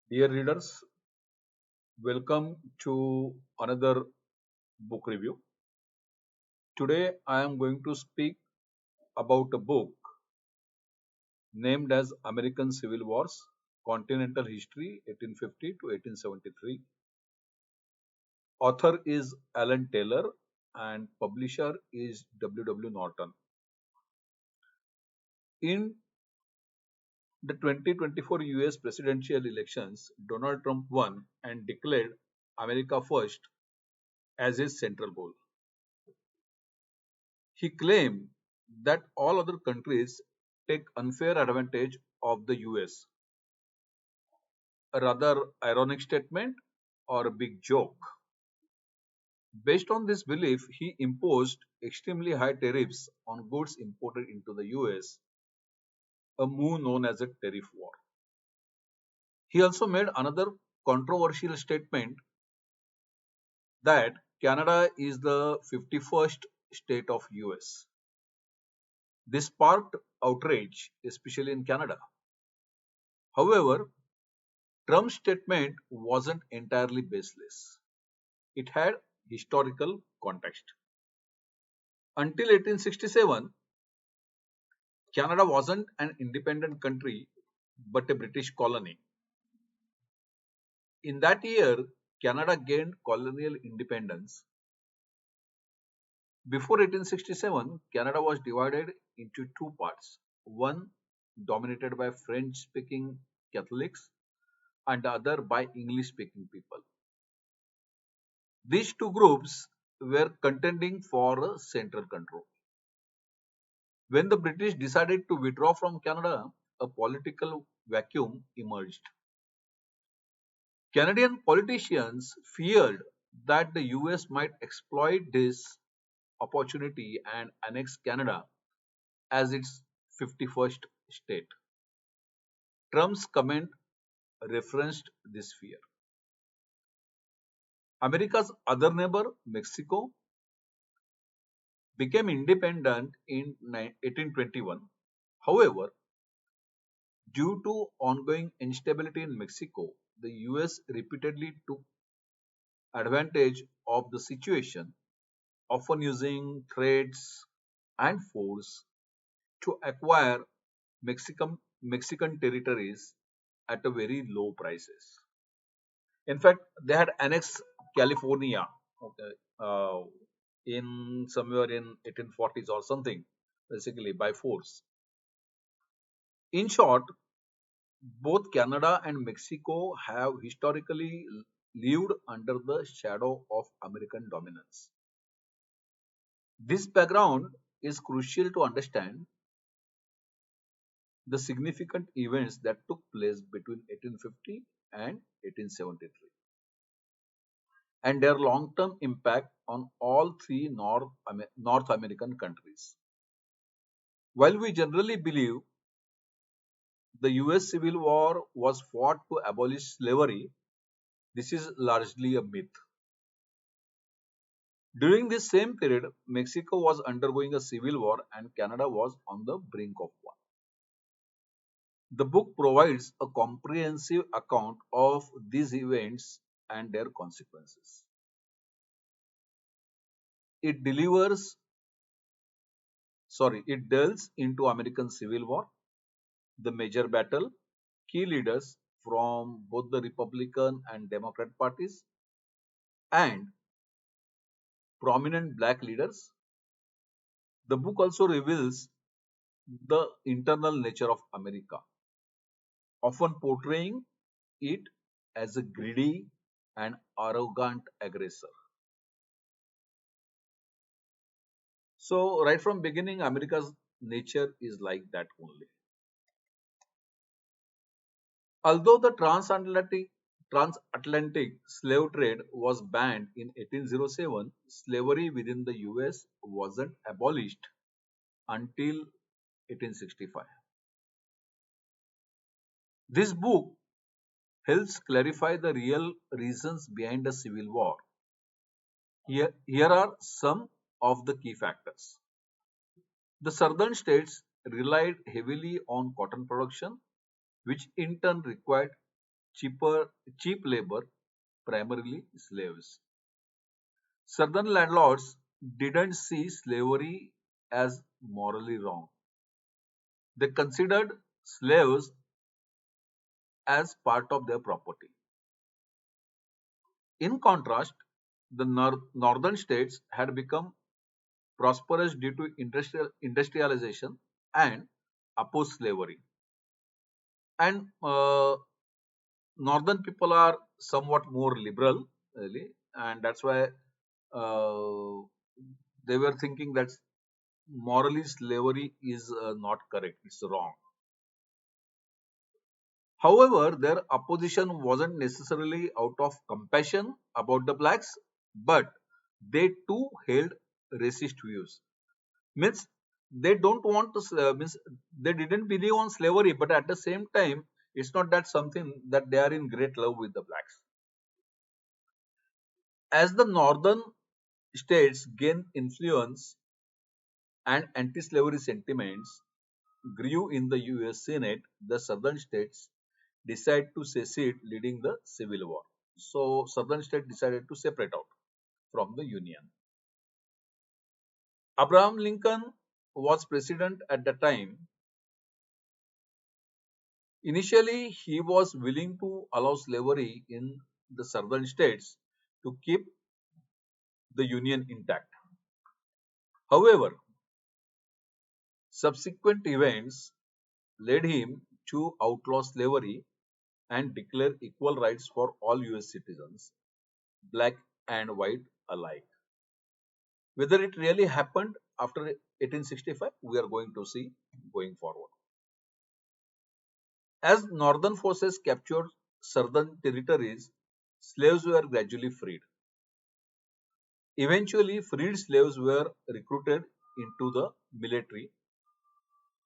Dear readers, welcome to another book review. Today I am going to speak about a book named as American Civil Wars, Continental History 1850 to 1873. Author is Alan Taylor and publisher is W. W. Norton. In the 2024 US presidential elections, Donald Trump won and declared America First as his central goal. He claimed that all other countries take unfair advantage of the US, a rather ironic statement or a big joke. Based on this belief, he imposed extremely high tariffs on goods imported into the US, a move known as a tariff war. He also made another controversial statement that Canada is the 51st state of US. This sparked outrage, especially in Canada. However, Trump's statement wasn't entirely baseless. It had historical context. Until 1867, Canada wasn't an independent country but a British colony. In that year, Canada gained colonial independence. Before 1867, Canada was divided into two parts, one dominated by French speaking Catholics and the other by English speaking people. These two groups were contending for central control. When the British decided to withdraw from Canada, a political vacuum emerged. Canadian politicians feared that the US might exploit this opportunity and annex Canada as its 51st state. Trump's comment referenced this fear. America's other neighbor, Mexico, became independent in 1821. However, due to ongoing instability in Mexico, the US repeatedly took advantage of the situation, often using threats and force to acquire Mexican territories at a very low prices. In fact, they had annexed California, okay, in somewhere in 1840s or something, basically by force. In short, both Canada and Mexico have historically lived under the shadow of American dominance. This background is crucial to understand the significant events that took place between 1850 and 1873 and their long-term impact on all three North American countries. While we generally believe the US Civil War was fought to abolish slavery, this is largely a myth. During this same period, Mexico was undergoing a civil war and Canada was on the brink of one. The book provides a comprehensive account of these events and their consequences. It delivers, it delves into American Civil War, the major battle, key leaders from both the Republican and Democrat parties, and prominent black leaders. The book also reveals the internal nature of America, often portraying it as a greedy and arrogant aggressor. So, right from beginning, America's nature is like that only. Although the transatlantic slave trade was banned in 1807, slavery within the US wasn't abolished until 1865. This book helps clarify the real reasons behind the Civil War. Here are some of the key factors. The southern states relied heavily on cotton production, which in turn required cheaper, cheap labor, primarily slaves. Southern landlords didn't see slavery as morally wrong. They considered slaves as part of their property. In contrast, the northern states had become prosperous due to industrialization and opposed slavery. And northern people are somewhat more liberal, really, and that's why uh, they were thinking that morally slavery is not correct, it's wrong. However, their opposition wasn't necessarily out of compassion about the blacks, but they too held racist views. Means they don't want to means they didn't believe on slavery, but at the same time, it's not that something that they are in great love with the blacks. As the northern states gained influence and anti-slavery sentiments grew in the U.S. Senate, the southern states decided to secede, leading the Civil War. So, southern states decided to separate out from the Union. Abraham Lincoln was president at the time. Initially, he was willing to allow slavery in the southern states to keep the Union intact. However, subsequent events led him to outlaw slavery and declare equal rights for all US citizens, black and white alike. Whether it really happened after 1865, we are going to see going forward. As northern forces captured southern territories, slaves were gradually freed. Eventually, freed slaves were recruited into the military,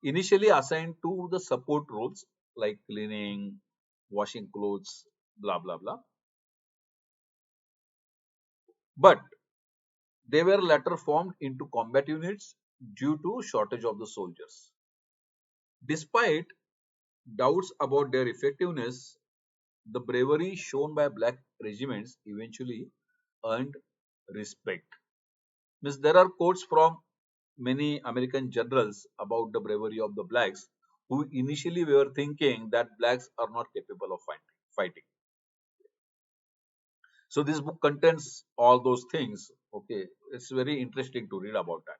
initially assigned to the support roles like cleaning, washing clothes, blah blah blah. But they were later formed into combat units due to shortage of the soldiers. Despite doubts about their effectiveness, the bravery shown by black regiments eventually earned respect. Means there are quotes from many American generals about the bravery of the blacks who initially were thinking that blacks are not capable of fighting. So this book contains all those things. Okay, it's very interesting to read about that.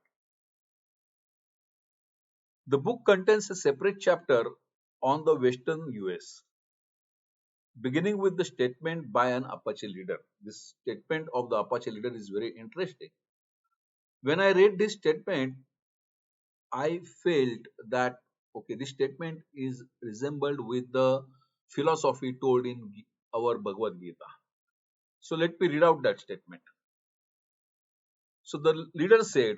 The book contains a separate chapter on the Western US, beginning with the statement by an Apache leader. This statement of the Apache leader is very interesting. When I read this statement, I felt that okay, this statement is resembled with the philosophy told in our Bhagavad Gita. So let me read out that statement. So the leader said,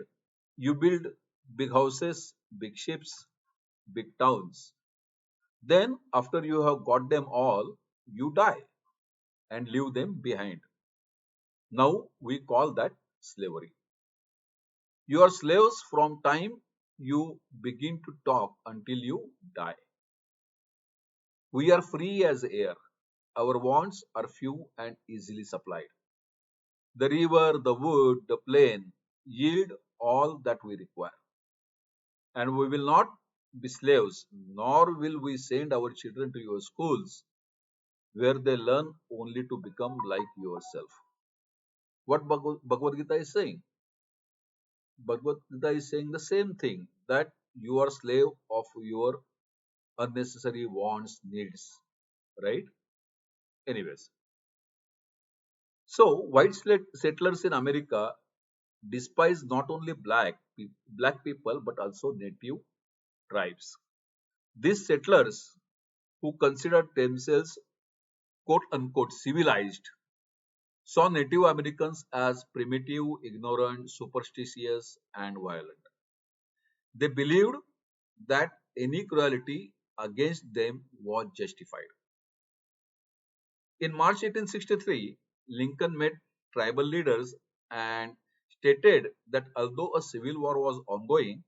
"You build big houses, big ships, big towns. Then, after you have got them all, you die and leave them behind. Now we call that slavery. You are slaves from time you begin to talk until you die. We are free as air. Our wants are few and easily supplied. The river, the wood, the plain yield all that we require. And we will not be slaves, nor will we send our children to your schools where they learn only to become like yourself." What Bhagavad Gita is saying? Bhagavad Gita is saying the same thing, that you are slave of your unnecessary wants, needs, right? Anyways, so white settlers in America despise not only black people but also native tribes. These settlers, who considered themselves quote unquote civilized, saw Native Americans as primitive, ignorant, superstitious, and violent. They believed that any cruelty against them was justified. In March 1863, Lincoln met tribal leaders and stated that although a civil war was ongoing,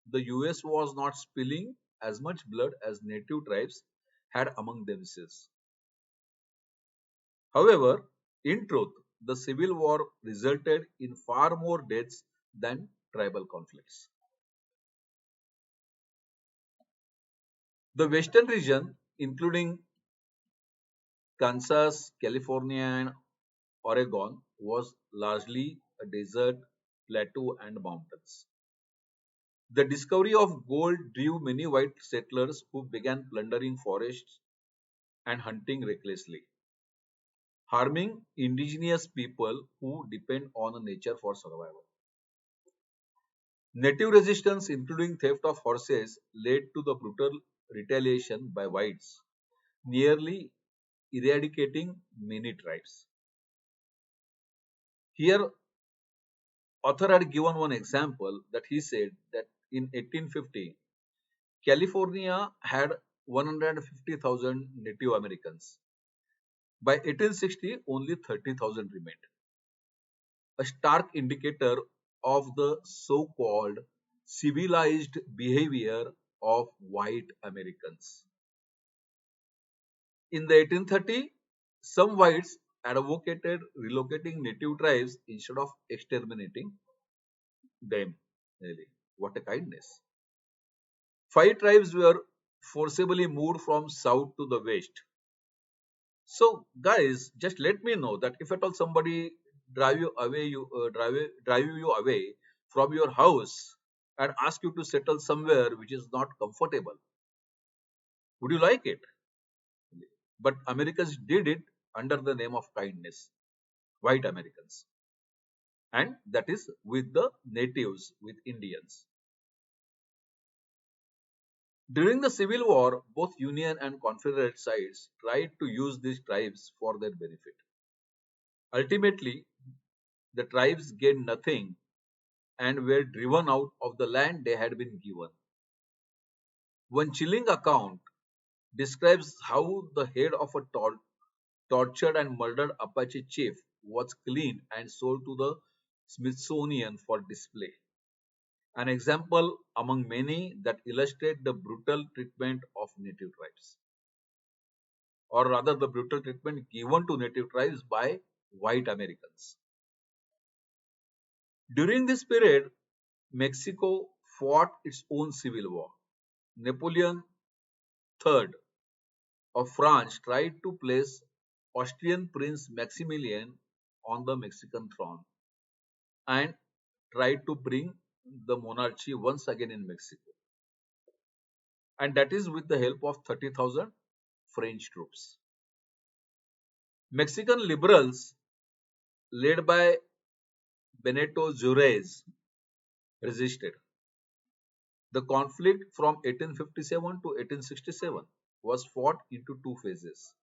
the US was not spilling as much blood as native tribes had among themselves. However, in truth, the Civil War resulted in far more deaths than tribal conflicts. The western region, including Kansas, California, and Oregon, was largely a desert, plateau, and mountains. The discovery of gold drew many white settlers who began plundering forests and hunting recklessly, harming indigenous people who depend on nature for survival. Native resistance, including theft of horses, led to the brutal retaliation by whites, nearly eradicating many tribes. Here, author had given one example that he said that in 1850, California had 150,000 Native Americans. By 1860, only 30,000 remained, a stark indicator of the so-called civilized behavior of white Americans. In the 1830s, some whites advocated relocating native tribes instead of exterminating them. Really, what a kindness. Five tribes were forcibly moved from south to the west. So, guys, just let me know that if at all somebody drive you away from your house and ask you to settle somewhere which is not comfortable, would you like it? But Americans did it under the name of kindness, white Americans, and that is with the natives, with Indians. During the Civil War, both Union and Confederate sides tried to use these tribes for their benefit. Ultimately, the tribes gained nothing and were driven out of the land they had been given. One chilling account describes how the head of a tortured and murdered Apache chief was cleaned and sold to the Smithsonian for display. An example among many that illustrate the brutal treatment of native tribes, or rather the brutal treatment given to native tribes by white Americans. During this period, Mexico fought its own civil war. Napoleon III of France tried to place Austrian Prince Maximilian on the Mexican throne and tried to bring the monarchy once again in Mexico. And that is with the help of 30,000 French troops. Mexican liberals, led by Benito Juarez, resisted. The conflict from 1857 to 1867 was fought into two phases.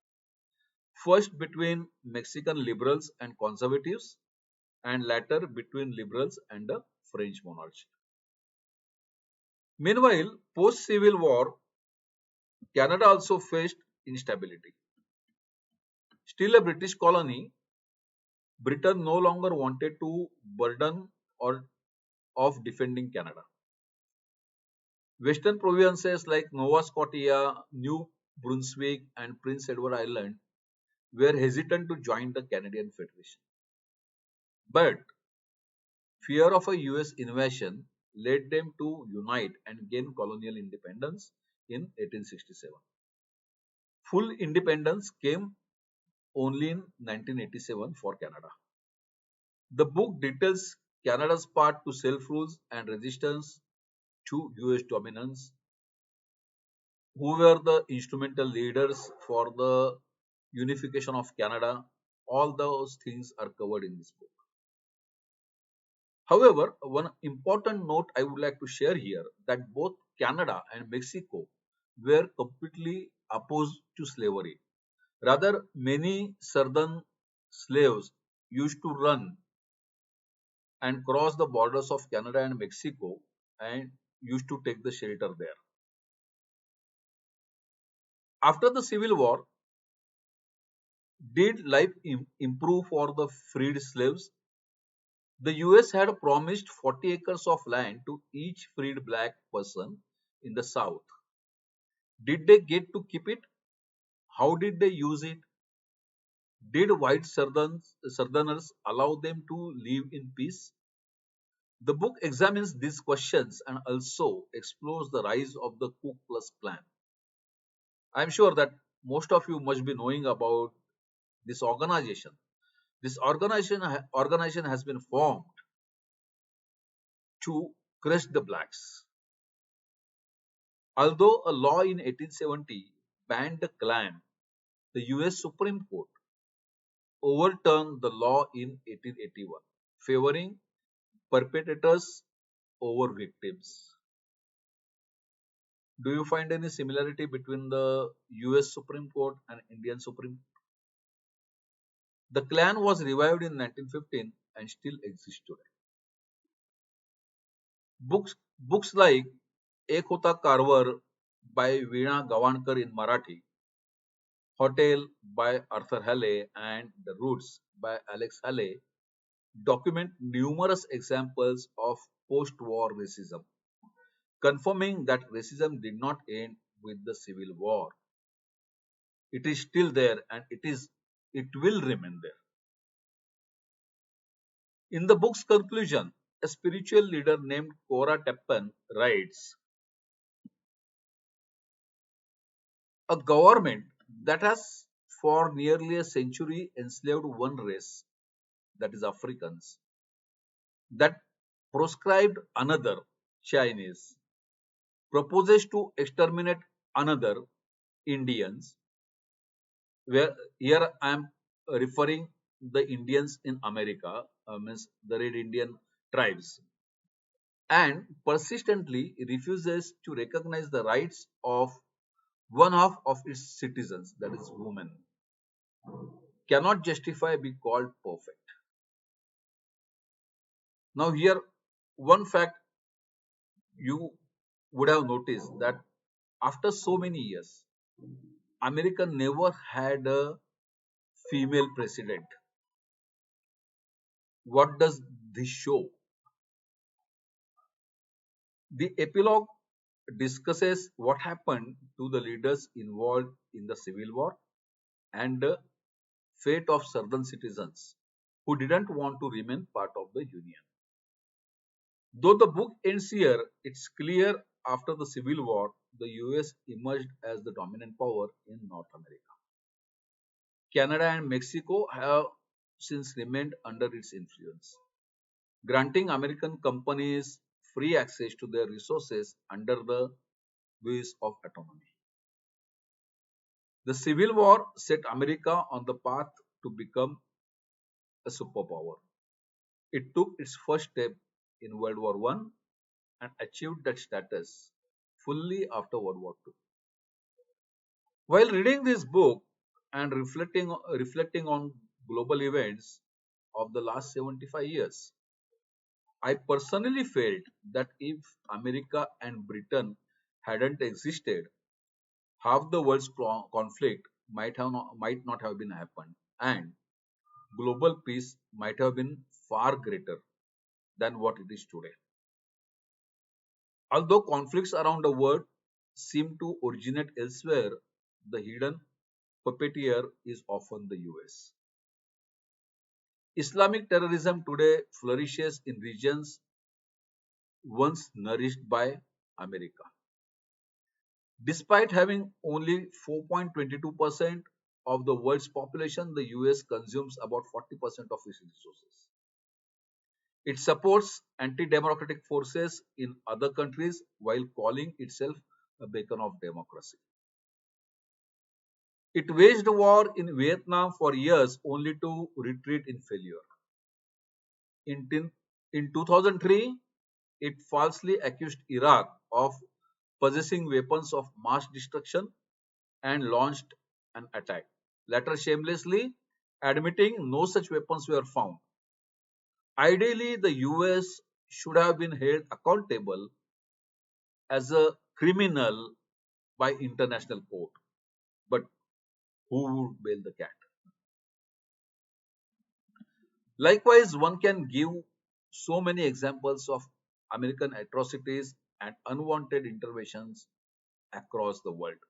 First between Mexican liberals and conservatives, and later between liberals and the French monarchy. Meanwhile, post-Civil War, Canada also faced instability. Still a British colony, Britain no longer wanted to burden or of defending Canada. Western provinces like Nova Scotia, New Brunswick, and Prince Edward Island were hesitant to join the Canadian Federation. But fear of a US invasion led them to unite and gain colonial independence in 1867. Full independence came only in 1987 for Canada. The book details Canada's path to self-rule and resistance to US dominance, who were the instrumental leaders for the unification of Canada. All those things are covered in this book. However, one important note I would like to share here that both Canada and Mexico were completely opposed to slavery. Rather, many southern slaves used to run and cross the borders of Canada and Mexico and used to take the shelter there. After the Civil War, did life improve for the freed slaves? The US had promised 40 acres of land to each freed black person in the South. Did they get to keep it? How did they use it? Did white Southerners allow them to live in peace? The book examines these questions and also explores the rise of the Ku Klux Klan. I'm sure that most of you must be knowing about this organization. This organization has been formed to crush the blacks. Although a law in 1870 banned the Klan, the US Supreme Court overturned the law in 1881, favoring perpetrators over victims. Do you find any similarity between the US Supreme Court and Indian Supreme? The Klan was revived in 1915 and still exists today. Books like Ek Hota Karwar by Veena Gavankar in Marathi, Hotel by Arthur Halle, and The Roots by Alex Halle document numerous examples of post-war racism, confirming that racism did not end with the Civil War. It is still there and it will remain there. In the book's conclusion, a spiritual leader named Cora Teppan writes, a government that has for nearly a century enslaved one race, that is Africans, that proscribed another, Chinese, proposes to exterminate another, Indians, where here I am referring the Indians in America, means the Red Indian tribes, and persistently refuses to recognize the rights of one half of its citizens, that is women, cannot justify being called perfect. Now, here, one fact you would have noticed that after so many years, America never had a female president. What does this show? The epilogue discusses what happened to the leaders involved in the Civil War and the fate of southern citizens who didn't want to remain part of the Union. Though the book ends here, it's clear after the Civil War, the US emerged as the dominant power in North America. Canada and Mexico have since remained under its influence, granting American companies free access to their resources under the guise of autonomy. The Civil War set America on the path to become a superpower. It took its first step in World War I and achieved that status fully after World War II. While reading this book and reflecting on global events of the last 75 years, I personally felt that if America and Britain hadn't existed, half the world's conflict might not have been happened, and global peace might have been far greater than what it is today. Although conflicts around the world seem to originate elsewhere, the hidden puppeteer is often the US. Islamic terrorism today flourishes in regions once nourished by America. Despite having only 4.22% of the world's population, the US consumes about 40% of its resources. It supports anti democratic forces in other countries while calling itself a beacon of democracy. It waged war in Vietnam for years only to retreat in failure. In 2003, it falsely accused Iraq of possessing weapons of mass destruction and launched an attack, later shamelessly admitting no such weapons were found. Ideally, the US should have been held accountable as a criminal by international court. But who would bail the cat? Likewise, one can give so many examples of American atrocities and unwanted interventions across the world.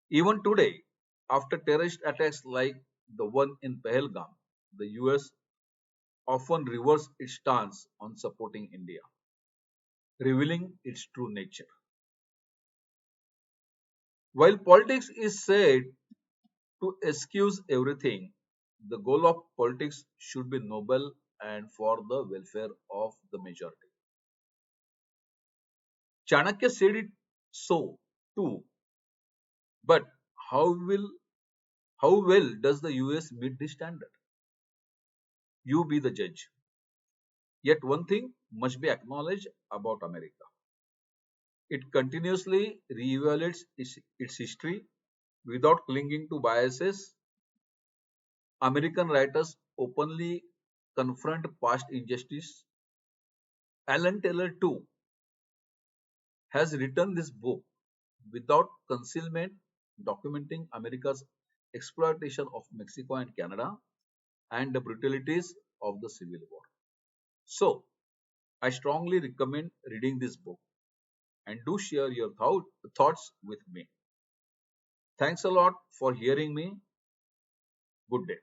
Even today, after terrorist attacks like the one in Pahalgam, the US often reversed its stance on supporting India, revealing its true nature. While politics is said to excuse everything, the goal of politics should be noble and for the welfare of the majority. Chanakya said it so too, but how will how well does the US meet this standard? You be the judge. Yet one thing must be acknowledged about America. It continuously reevaluates its history without clinging to biases. American writers openly confront past injustice. Alan Taylor, too, has written this book without concealment, documenting America's exploitation of Mexico and Canada and the brutalities of the Civil War. So, I strongly recommend reading this book and do share your thoughts with me. Thanks a lot for hearing me. Good day.